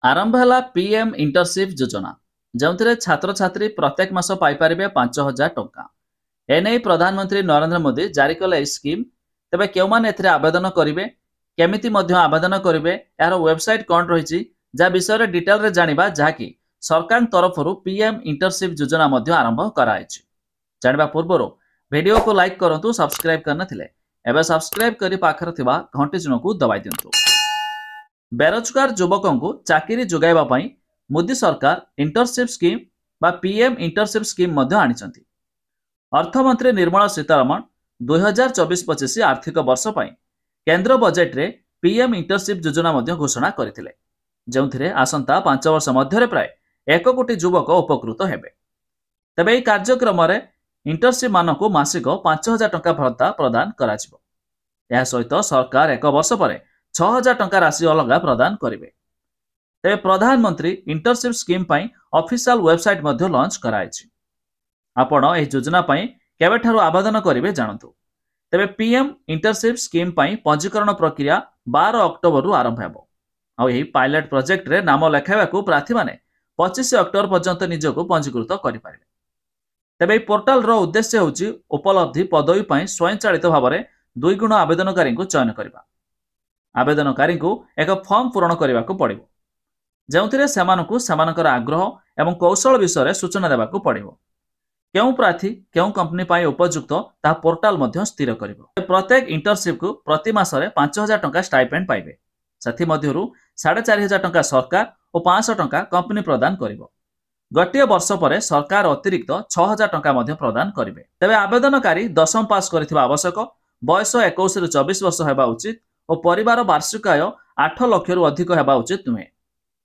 आरंभ है PM internship योजना जो छात्र छात्री प्रत्येक मास पाइपर 5,000 टंका। एने प्रधानमंत्री नरेंद्र मोदी जारी कले स्कीम। तेबे क्यों माने एथिरे आवेदन करेंगे, केमिति मध्य आवेदन करेंगे, यार वेबसाइट कौन रही जहाँ विषय डिटेल रे जानिबा, जहाँकि सरकार तरफ पीएम इंटर्नशिप योजना मध्य आरंभ कराई। जानिबा पूर्व वीडियो को लाइक करंतु, सब्सक्राइब करनथिले एबे सब्सक्राइब करी पाखर थिबा घंटी चिन्ह को दबाई दियंतु। बेरोजगार युवकों को चाकरी जोगाइबा पई मोदी सरकार इंटर्नशिप स्कीम बा पीएम इंटर्नशिप स्कीम मध्य आनिचंती। अर्थमंत्री निर्मला सीतारमण 2024-25 आर्थिक वर्ष पई केंद्र बजेट रे पीएम इंटर्नशिप योजना मध्य घोषणा करथिले, जोंथिरे आसंता 5 वर्ष मध्य प्राय 1 कोटी युवक उपकृत हेबे। तबे एही कार्यक्रम रे इंटर्नशिप मानकु मासिक 5,000 टंका भत्ता प्रदान कराजिबो। या सहित सरकार 1 वर्ष पर 6,000 टंका राशि अलग प्रदान करेंगे। तेरे प्रधानमंत्री इंटर्नशिप स्कीम पाई ऑफिशियल वेबसाइट मध्य लॉन्च कराई। आपण एही योजना पाई केबेठारु आवेदन करेंगे जानतु। तेरे पीएम इंटर्नशिप स्कीम पाई पंजीकरण प्रक्रिया 12 अक्टोबर आरंभ हेबो। आ एही पायलट प्रोजेक्ट रे नाम लेखाइबाकू प्रार्थी माने 25 अक्टोबर पर्यंत निजको पंजीकृत करि पारे। तेबे पोर्टाल रो उद्देश्य होची उपलब्धि पदवी पाई स्वयंचालित भाव में 2 गुण आवेदनकारी को चयन करबा। आवेदनकारी को एक फॉर्म पूरण करने को पड़ो, जो सेमानकर आग्रह एवं कौशल विषय सूचना देवाक पड़ो। क्यों प्रार्थी क्यों कंपनी पाई उपयुक्त ता पोर्टाल मध्य स्थिर करिवो। प्रत्येक इंटर्नशिप को प्रति मासरे 5,000 टंका स्टाइपेंड पाइबे। सेथि मध्यरु 4,500 टंका सरकार और 500 टंका कंपनी प्रदान करिवो। गोटे वर्ष पर सरकार अतिरिक्त 6,000 टंका मध्य प्रदान करिवे। तेबे आवेदनकारी 10वीं पास करिथिबा आवश्यक, बयस 21 रु 24 वर्ष हेबा उचित और परिवार वार्षिक आय 8 लाख रु अधिक हेबा उचित नुहे।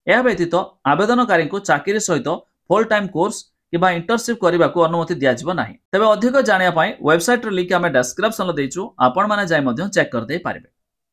यह व्यतीत आवेदनकारी को चाकरी सहित फुल टाइम कोर्स किबा इंटर्नशिप करने को अनुमति दियाजिबो नाही। तेबे अधिक जानिया पाई वेबसाइट रो लिंक आमे डिस्क्रिप्शन रे देइछु, आपण माने जाय मध्य चेक कर दे पारिबे।